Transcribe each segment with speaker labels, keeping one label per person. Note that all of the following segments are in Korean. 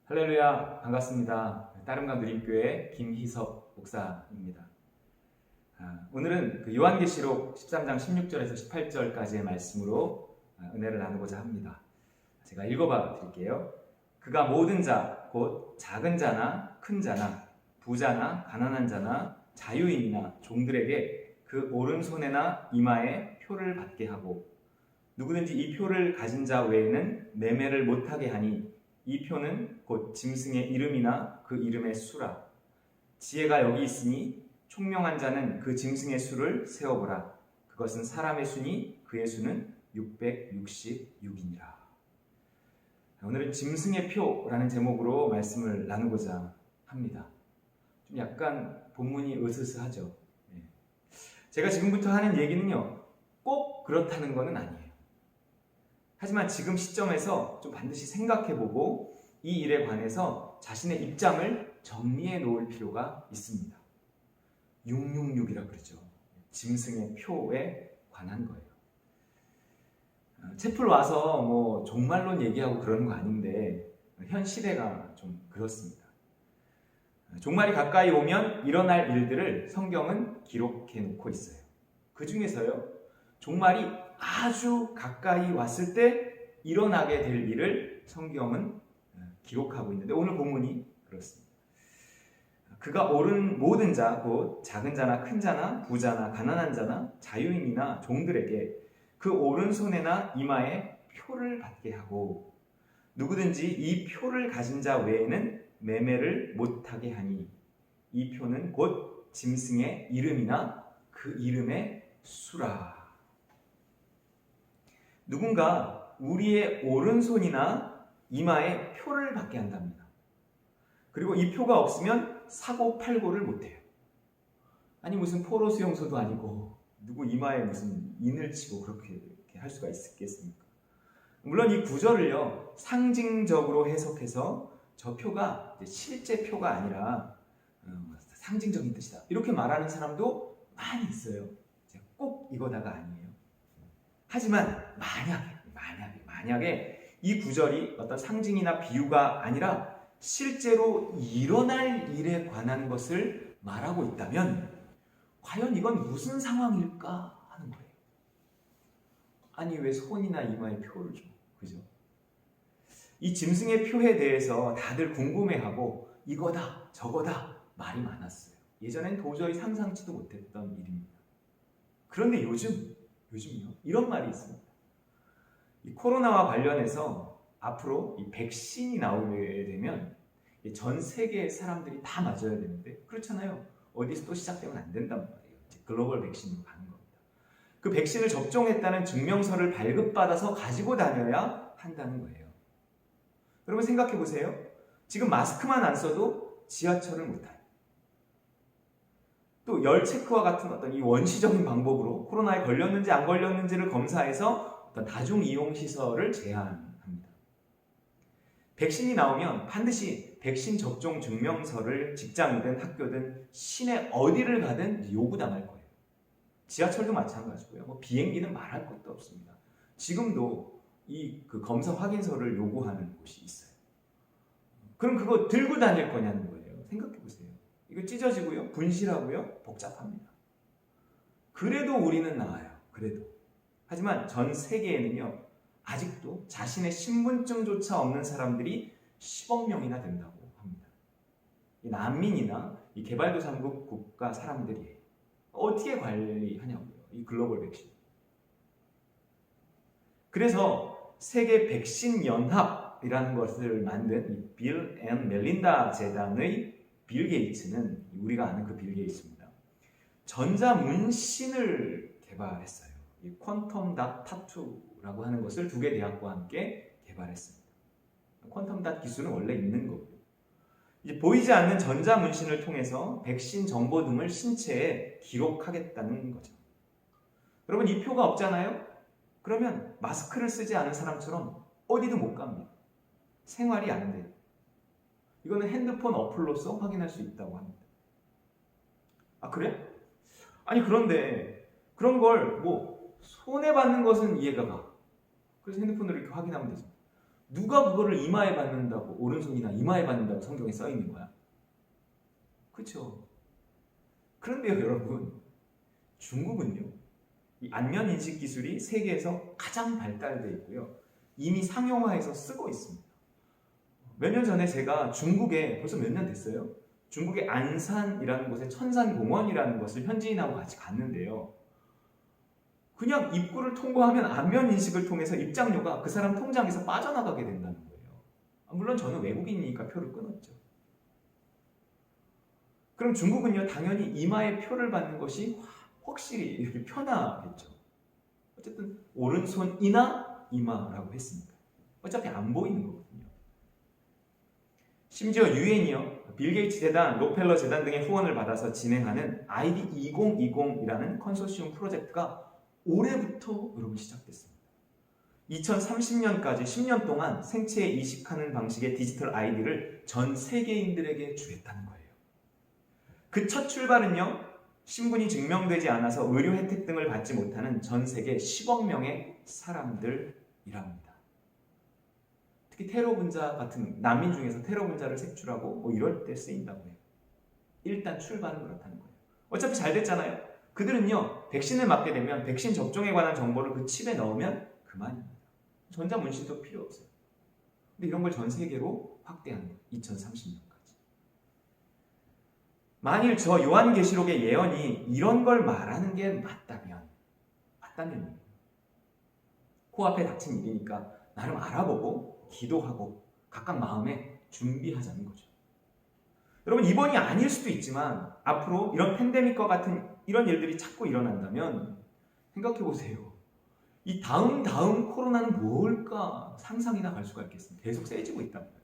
Speaker 1: 할렐루야, 반갑습니다. 따름강 누림교회 김희석 목사입니다. 오늘은 요한계시록 13장 16절에서 18절까지의 말씀으로 은혜를 나누고자 합니다. 제가 읽어봐 드릴게요. 그가 모든 자, 곧 작은 자나 큰 자나 부자나 가난한 자나 자유인이나 종들에게 그 오른손에나 이마에 표를 받게 하고 누구든지 이 표를 가진 자 외에는 매매를 못하게 하니 이 표는 곧 짐승의 이름이나 그 이름의 수라. 지혜가 여기 있으니 총명한 자는 그 짐승의 수를 세어보라. 그것은 사람의 수니 그의 수는 666이니라. 오늘은 짐승의 표라는 제목으로 말씀을 나누고자 합니다. 좀 약간 본문이 으스스하죠. 제가 지금부터 하는 얘기는요, 꼭 그렇다는 것은 아니에요. 하지만 지금 시점에서 좀 반드시 생각해보고 이 일에 관해서 자신의 입장을 정리해 놓을 필요가 있습니다. 666이라고 그러죠. 짐승의 표에 관한 거예요. 채플 와서 종말론 얘기하고 그러는 거 아닌데 현 시대가 좀 그렇습니다. 종말이 가까이 오면 일어날 일들을 성경은 기록해 놓고 있어요. 그 중에서요, 종말이 아주 가까이 왔을 때 일어나게 될 일을 성경은 기록하고 있는데 오늘 본문이 그렇습니다. 그가 옳은 모든 자, 곧 작은 자나 큰 자나 부자나 가난한 자나 자유인이나 종들에게 그 오른손에나 이마에 표를 받게 하고 누구든지 이 표를 가진 자 외에는 매매를 못하게 하니 이 표는 곧 짐승의 이름이나 그 이름의 수라. 누군가 우리의 오른손이나 이마에 표를 받게 한답니다. 그리고 이 표가 없으면 사고 팔고를 못해요. 아니 무슨 포로 수용소도 아니고 누구 이마에 무슨 인을 치고 그렇게 할 수가 있겠습니까? 물론 이 구절을요, 상징적으로 해석해서 저 표가 실제 표가 아니라 상징적인 뜻이다 이렇게 말하는 사람도 많이 있어요. 꼭 이거다가 아니에요. 하지만 만약에 이 구절이 어떤 상징이나 비유가 아니라 실제로 일어날 일에 관한 것을 말하고 있다면 과연 이건 무슨 상황일까 하는 거예요. 아니 왜 손이나 이마에 표를 줘? 그죠? 이 짐승의 표에 대해서 다들 궁금해하고 이거다 저거다 말이 많았어요. 예전엔 도저히 상상치도 못했던 일입니다. 그런데 요즘요, 이런 말이 있습니다. 이 코로나와 관련해서 앞으로 이 백신이 나오게 되면 전 세계 사람들이 다 맞아야 되는데 그렇잖아요. 어디서 또 시작되면 안 된단 말이에요. 이제 글로벌 백신으로 가는 겁니다. 그 백신을 접종했다는 증명서를 발급받아서 가지고 다녀야 한다는 거예요. 여러분 생각해 보세요. 지금 마스크만 안 써도 지하철을 못 타요. 또 열 체크와 같은 어떤 이 원시적인 방법으로 코로나에 걸렸는지 안 걸렸는지를 검사해서 어떤 다중 이용 시설을 제한합니다. 백신이 나오면 반드시 백신 접종 증명서를 직장이든 학교든 시내 어디를 가든 요구당할 거예요. 지하철도 마찬가지고요. 비행기는 말할 것도 없습니다. 지금도 그 검사 확인서를 요구하는 곳이 있어요. 그럼 그거 들고 다닐 거냐는 거예요. 생각해 보세요. 이거 찢어지고요, 분실하고요, 복잡합니다. 그래도 우리는 나아요. 그래도. 하지만 전 세계에는요, 아직도 자신의 신분증조차 없는 사람들이 10억 명이나 된다고 합니다. 이 난민이나 이 개발도상국 국가 사람들이 어떻게 관리하냐고요. 이 글로벌 백신. 그래서 세계 백신 연합이라는 것을 만든 이 빌 앤 멜린다 재단의 빌 게이츠는 우리가 아는 그 빌 게이츠입니다. 전자문신을 개발했어요. 이 퀀텀 닷 타투라고 하는 것을 두 개 대학과 함께 개발했습니다. 퀀텀 닷 기술은 원래 있는 거고요. 이제 보이지 않는 전자문신을 통해서 백신 정보 등을 신체에 기록하겠다는 거죠. 여러분 이 표가 없잖아요? 그러면 마스크를 쓰지 않은 사람처럼 어디도 못 갑니다. 생활이 안 돼요. 이거는 핸드폰 어플로서 확인할 수 있다고 합니다. 아 그래? 아니 그런데 그런 걸 손에 받는 것은 이해가 가. 그래서 핸드폰으로 이렇게 확인하면 되죠. 누가 그거를 이마에 받는다고, 오른손이나 이마에 받는다고 성경에 써 있는 거야? 그렇죠? 그런데요, 여러분, 중국은요, 이 안면 인식 기술이 세계에서 가장 발달되어 있고요, 이미 상용화해서 쓰고 있습니다. 몇 년 전에 제가 중국에, 벌써 몇 년 됐어요? 중국의 안산이라는 곳에 천산공원이라는 것을 현지인하고 같이 갔는데요. 그냥 입구를 통과하면 안면 인식을 통해서 입장료가 그 사람 통장에서 빠져나가게 된다는 거예요. 물론 저는 외국인이니까 표를 끊었죠. 그럼 중국은요, 당연히 이마에 표를 받는 것이 확실히 편하겠죠. 어쨌든 오른손이나 이마라고 했으니까. 어차피 안 보이는 거거든요. 심지어 유엔이요, 빌 게이츠 재단, 록펠러 재단 등의 후원을 받아서 진행하는 아이디 2020이라는 컨소시엄 프로젝트가 올해부터 여러분 시작됐습니다. 2030년까지 10년 동안 생체에 이식하는 방식의 디지털 아이디를 전 세계인들에게 주겠다는 거예요. 그 첫 출발은요, 신분이 증명되지 않아서 의료 혜택 등을 받지 못하는 전 세계 10억 명의 사람들이랍니다. 특히 테러 분자 같은 난민 중에서 테러 분자를 색출하고 뭐 이럴 때 쓰인다고 해요. 일단 출발은 그렇다는 거예요. 어차피 잘 됐잖아요. 그들은요, 백신을 맞게 되면 백신 접종에 관한 정보를 그 칩에 넣으면 그만입니다. 전자문신도 필요 없어요. 근데 이런 걸 전 세계로 확대하는 거예요. 2030년까지. 만일 저 요한계시록의 예언이 이런 걸 말하는 게 맞다면 코앞에 닥친 일이니까 나름 알아보고 기도하고 각각 마음에 준비하자는 거죠. 여러분, 이번이 아닐 수도 있지만 앞으로 이런 팬데믹과 같은 이런 일들이 자꾸 일어난다면 생각해 보세요. 이 다음 코로나는 뭘까 상상이나 갈 수가 있겠습니다. 계속 세지고 있단 말이에요.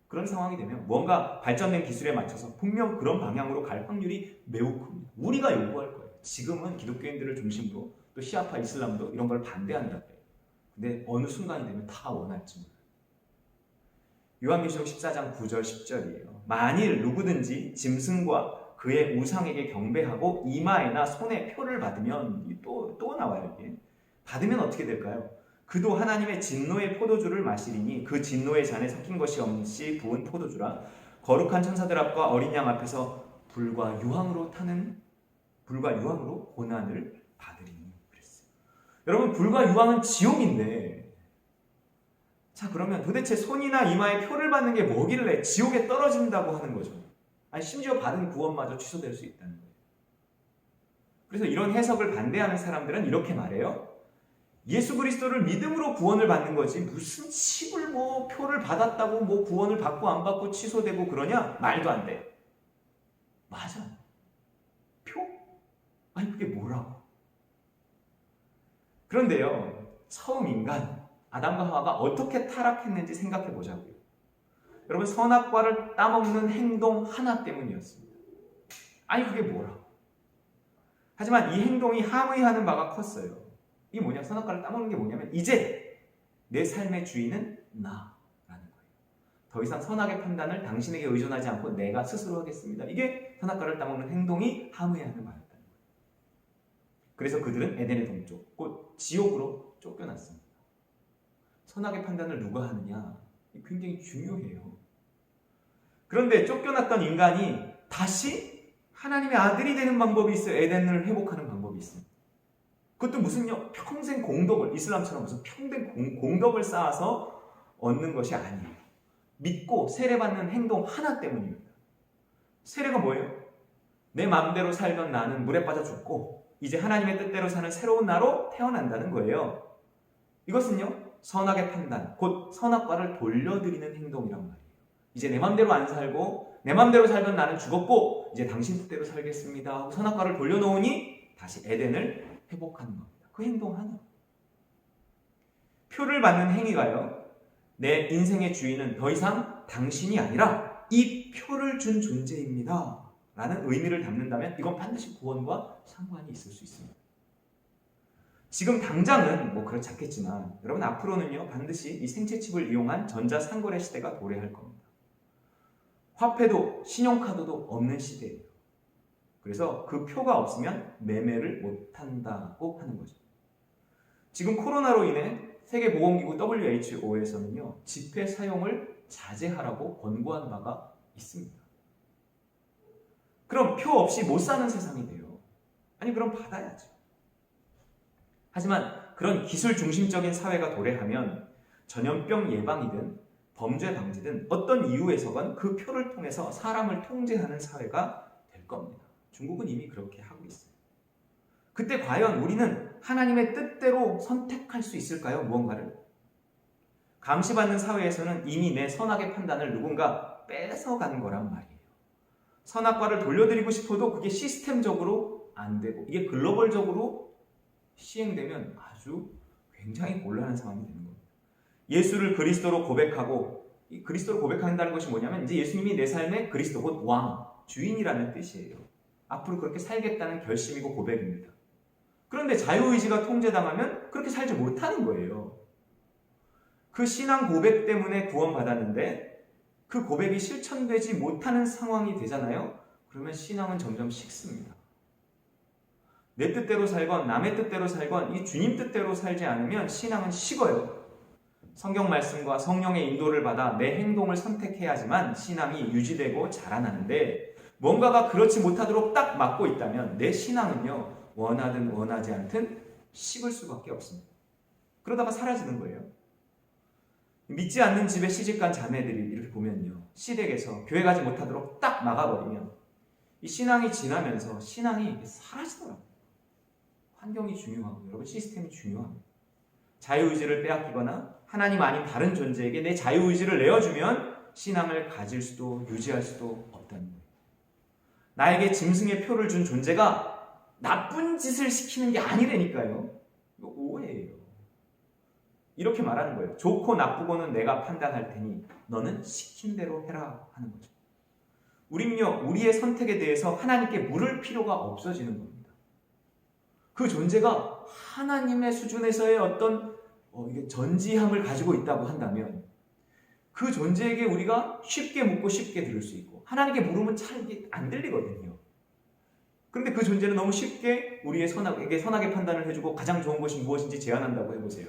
Speaker 1: 그런 상황이 되면 뭔가 발전된 기술에 맞춰서 분명 그런 방향으로 갈 확률이 매우 큽니다. 우리가 요구할 거예요. 지금은 기독교인들을 중심으로 또 시아파 이슬람도 이런 걸 반대한다. 근데 어느 순간이 되면 다 원할지 몰라요. 요한계시록 14장 9절 10절이에요. 만일 누구든지 짐승과 그의 우상에게 경배하고 이마에나 손에 표를 받으면, 또 나와요 이게. 받으면 어떻게 될까요? 그도 하나님의 진노의 포도주를 마시리니 그 진노의 잔에 섞인 것이 없이 부은 포도주라. 거룩한 천사들 앞과 어린 양 앞에서 불과 유황으로 고난을 받으리니 그랬어요. 여러분, 불과 유황은 지옥인데, 자, 그러면 도대체 손이나 이마에 표를 받는 게 뭐길래 지옥에 떨어진다고 하는 거죠? 아니, 심지어 받은 구원마저 취소될 수 있다는 거예요. 그래서 이런 해석을 반대하는 사람들은 이렇게 말해요. 예수 그리스도를 믿음으로 구원을 받는 거지 무슨 칩을 뭐 표를 받았다고 뭐 구원을 받고 안 받고 취소되고 그러냐? 말도 안 돼. 맞아. 표? 아니, 그게 뭐라고? 그런데요, 처음 인간 아담과 하와가 어떻게 타락했는지 생각해 보자고요. 여러분, 선악과를 따먹는 행동 하나 때문이었습니다. 아니, 그게 뭐라고? 하지만 이 행동이 함의하는 바가 컸어요. 이게 뭐냐? 선악과를 따먹는 게 뭐냐면 이제 내 삶의 주인은 나라는 거예요. 더 이상 선악의 판단을 당신에게 의존하지 않고 내가 스스로 하겠습니다. 이게 선악과를 따먹는 행동이 함의하는 바였다는 거예요. 그래서 그들은 에덴의 동쪽, 곧 지옥으로 쫓겨났습니다. 선악의 판단을 누가 하느냐? 굉장히 중요해요. 그런데 쫓겨났던 인간이 다시 하나님의 아들이 되는 방법이 있어요. 에덴을 회복하는 방법이 있습니다. 그것도 무슨요? 평생 공덕을, 이슬람처럼 무슨 평생 공덕을 쌓아서 얻는 것이 아니에요. 믿고 세례받는 행동 하나 때문입니다. 세례가 뭐예요? 내 마음대로 살던 나는 물에 빠져 죽고 이제 하나님의 뜻대로 사는 새로운 나로 태어난다는 거예요. 이것은요, 선악의 판단, 곧 선악과를 돌려드리는 행동이란 말이에요. 이제 내 마음대로 안 살고 내 마음대로 살던 나는 죽었고 이제 당신 뜻대로 살겠습니다 하고 선악과를 돌려놓으니 다시 에덴을 회복하는 겁니다. 그 행동 하나. 표를 받는 행위가요, 내 인생의 주인은 더 이상 당신이 아니라 이 표를 준 존재입니다 라는 의미를 담는다면 이건 반드시 구원과 상관이 있을 수 있습니다. 지금 당장은 뭐 그렇지 않겠지만 여러분, 앞으로는요 반드시 이 생체칩을 이용한 전자상거래 시대가 도래할 겁니다. 화폐도 신용카드도 없는 시대예요. 그래서 그 표가 없으면 매매를 못한다고 하는 거죠. 지금 코로나로 인해 세계보건기구 WHO에서는요, 지폐 사용을 자제하라고 권고한 바가 있습니다. 그럼 표 없이 못 사는 세상이 돼요. 아니, 그럼 받아야죠. 하지만 그런 기술 중심적인 사회가 도래하면 전염병 예방이든 범죄 방지든 어떤 이유에서건 그 표를 통해서 사람을 통제하는 사회가 될 겁니다. 중국은 이미 그렇게 하고 있어요. 그때 과연 우리는 하나님의 뜻대로 선택할 수 있을까요? 무언가를? 감시받는 사회에서는 이미 내 선악의 판단을 누군가 뺏어간 거란 말이에요. 선악과를 돌려드리고 싶어도 그게 시스템적으로 안 되고 이게 글로벌적으로 시행되면 아주 굉장히 곤란한 상황이 되는 겁니다. 예수를 그리스도로 고백하고, 이 그리스도로 고백한다는 것이 뭐냐면 이제 예수님이 내 삶의 그리스도, 곧 왕, 주인이라는 뜻이에요. 앞으로 그렇게 살겠다는 결심이고 고백입니다. 그런데 자유의지가 통제당하면 그렇게 살지 못하는 거예요. 그 신앙 고백 때문에 구원받았는데 그 고백이 실천되지 못하는 상황이 되잖아요. 그러면 신앙은 점점 식습니다. 내 뜻대로 살건 남의 뜻대로 살건 이 주님 뜻대로 살지 않으면 신앙은 식어요. 성경 말씀과 성령의 인도를 받아 내 행동을 선택해야지만 신앙이 유지되고 자라나는데 뭔가가 그렇지 못하도록 딱 막고 있다면 내 신앙은요, 원하든 원하지 않든 식을 수밖에 없습니다. 그러다가 사라지는 거예요. 믿지 않는 집에 시집간 자매들이 이렇게 보면요, 시댁에서 교회 가지 못하도록 딱 막아버리면 이 신앙이 지나면서 신앙이 사라지더라고요. 환경이 중요하고 여러분 시스템이 중요합니다. 자유의지를 빼앗기거나 하나님 아닌 다른 존재에게 내 자유의지를 내어주면 신앙을 가질 수도 유지할 수도 없다는 거예요. 나에게 짐승의 표를 준 존재가 나쁜 짓을 시키는 게 아니라니까요. 이거 오해예요. 이렇게 말하는 거예요. 좋고 나쁘고는 내가 판단할 테니 너는 시킨 대로 해라 하는 거죠. 우리는요, 우리의 선택에 대해서 하나님께 물을 필요가 없어지는 겁니다. 그 존재가 하나님의 수준에서의 어떤 이게 전지함을 가지고 있다고 한다면 그 존재에게 우리가 쉽게 묻고 쉽게 들을 수 있고 하나님께 물으면 잘 이게 안 들리거든요. 그런데 그 존재는 너무 쉽게 우리의 선악의 판단을 해주고 가장 좋은 것이 무엇인지 제안한다고 해보세요.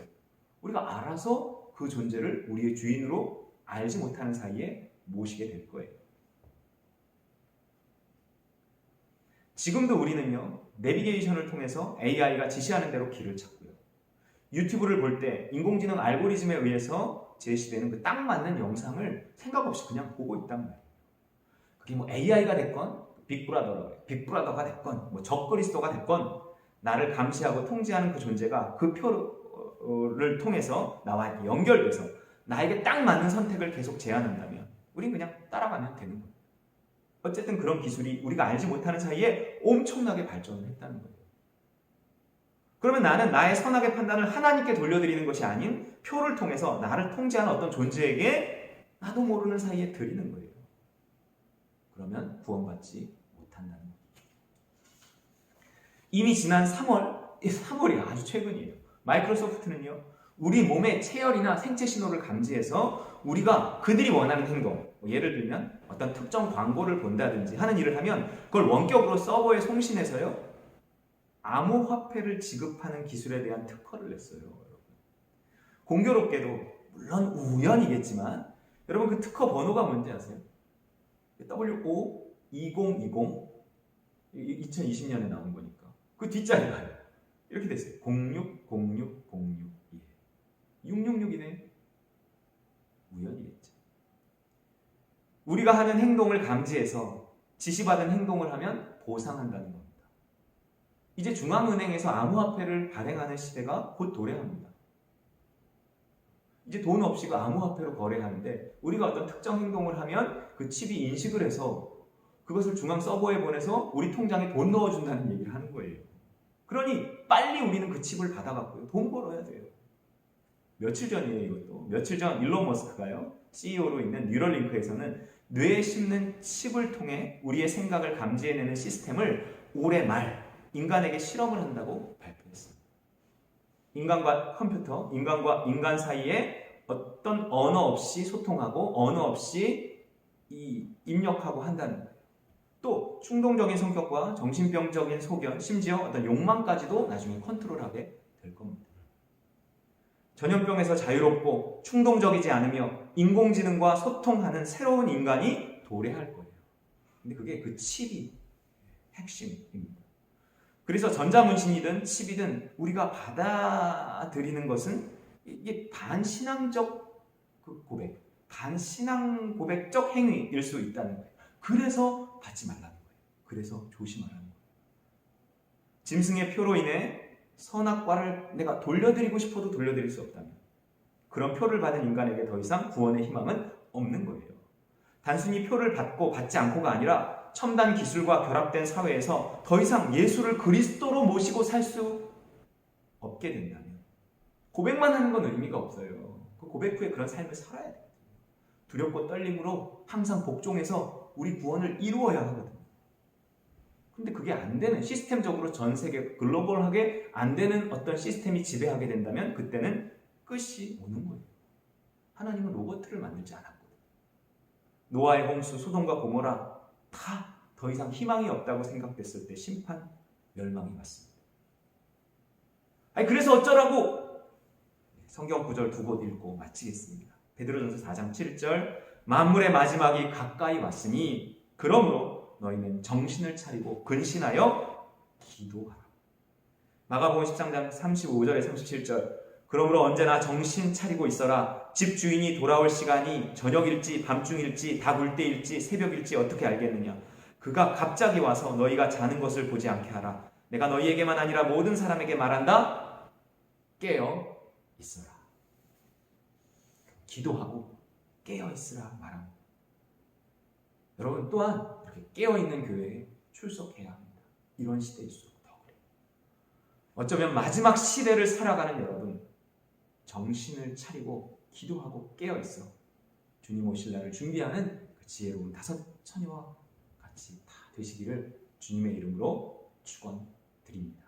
Speaker 1: 우리가 알아서 그 존재를 우리의 주인으로 알지 못하는 사이에 모시게 될 거예요. 지금도 우리는요, 내비게이션을 통해서 AI가 지시하는 대로 길을 찾고요. 유튜브를 볼 때 인공지능 알고리즘에 의해서 제시되는 그 딱 맞는 영상을 생각 없이 그냥 보고 있단 말이에요. 그게 뭐 AI가 됐건 빅브라더가 됐건 뭐 적그리스도가 됐건 나를 감시하고 통제하는 그 존재가 그 표를 통해서 나와 연결돼서 나에게 딱 맞는 선택을 계속 제안한다면 우린 그냥 따라가면 되는 거예요. 어쨌든 그런 기술이 우리가 알지 못하는 사이에 엄청나게 발전을 했다는 거예요. 그러면 나는 나의 선악의 판단을 하나님께 돌려드리는 것이 아닌 표를 통해서 나를 통제하는 어떤 존재에게 나도 모르는 사이에 드리는 거예요. 그러면 구원받지 못한다는 거예요. 이미 지난 3월이 아주 최근이에요. 마이크로소프트는요, 우리 몸의 체열이나 생체 신호를 감지해서 우리가 그들이 원하는 행동, 예를 들면 어떤 특정 광고를 본다든지 하는 일을 하면 그걸 원격으로 서버에 송신해서요, 암호화폐를 지급하는 기술에 대한 특허를 냈어요. 여러분. 공교롭게도 물론 우연이겠지만 여러분 그 특허 번호가 뭔지 아세요? WO2020 2020년에 나온 거니까 그 뒷자리가 이렇게 됐어요. 060606 666이네. 우연이겠죠. 우리가 하는 행동을 감지해서 지시받은 행동을 하면 보상한다는 겁니다. 이제 중앙은행에서 암호화폐를 발행하는 시대가 곧 도래합니다. 이제 돈 없이 그 암호화폐로 거래하는데 우리가 어떤 특정 행동을 하면 그 칩이 인식을 해서 그것을 중앙 서버에 보내서 우리 통장에 돈 넣어준다는 얘기를 하는 거예요. 그러니 빨리 우리는 그 칩을 받아갖고요, 돈 벌어야 돼요. 며칠 전이에요, 이것도. 며칠 전 일론 머스크가요, CEO로 있는 뉴럴링크에서는 뇌에 심는 칩을 통해 우리의 생각을 감지해내는 시스템을 올해 말 인간에게 실험을 한다고 발표했습니다. 인간과 컴퓨터, 인간과 인간 사이에 어떤 언어 없이 소통하고 언어 없이 입력하고 한다는 거예요. 또 충동적인 성격과 정신병적인 소견, 심지어 어떤 욕망까지도 나중에 컨트롤하게 될 겁니다. 전염병에서 자유롭고 충동적이지 않으며 인공지능과 소통하는 새로운 인간이 도래할 거예요. 근데 그게 그 칩이 핵심입니다. 그래서 전자문신이든 칩이든 우리가 받아들이는 것은 이게 반신앙적 고백, 반신앙 고백적 행위일 수 있다는 거예요. 그래서 받지 말라는 거예요. 그래서 조심하라는 거예요. 짐승의 표로 인해 선악과를 내가 돌려드리고 싶어도 돌려드릴 수 없다면 그런 표를 받은 인간에게 더 이상 구원의 희망은 없는 거예요. 단순히 표를 받고 받지 않고가 아니라 첨단 기술과 결합된 사회에서 더 이상 예수를 그리스도로 모시고 살 수 없게 된다면 고백만 하는 건 의미가 없어요. 그 고백 후에 그런 삶을 살아야 돼요. 두렵고 떨림으로 항상 복종해서 우리 구원을 이루어야 하거든요. 근데 그게 안 되는, 시스템적으로 전 세계 글로벌하게 안 되는 어떤 시스템이 지배하게 된다면 그때는 끝이 오는 거예요. 하나님은 로봇을 만들지 않았거든요. 노아의 홍수, 소돔과 고모라 다 더 이상 희망이 없다고 생각됐을 때 심판, 멸망이 왔습니다. 그래서 어쩌라고? 성경 구절 두 곳 읽고 마치겠습니다. 베드로전서 4장 7절 만물의 마지막이 가까이 왔으니 그러므로 너희는 정신을 차리고 근신하여 기도하라. 마가복음 13장 35절에 37절 그러므로 언제나 정신 차리고 있어라. 집 주인이 돌아올 시간이 저녁일지 밤중일지 다 때일지 새벽일지 어떻게 알겠느냐. 그가 갑자기 와서 너희가 자는 것을 보지 않게 하라. 내가 너희에게만 아니라 모든 사람에게 말한다. 깨어 있어라. 기도하고 깨어 있으라 말합니다. 여러분 또한 이렇게 깨어 있는 교회에 출석해야 합니다. 이런 시대일수록 더 그래요. 어쩌면 마지막 시대를 살아가는 여러분, 정신을 차리고 기도하고 깨어 있어 주님 오실 날을 준비하는 그 지혜로운 다섯 처녀와 같이 다 되시기를 주님의 이름으로 축원드립니다.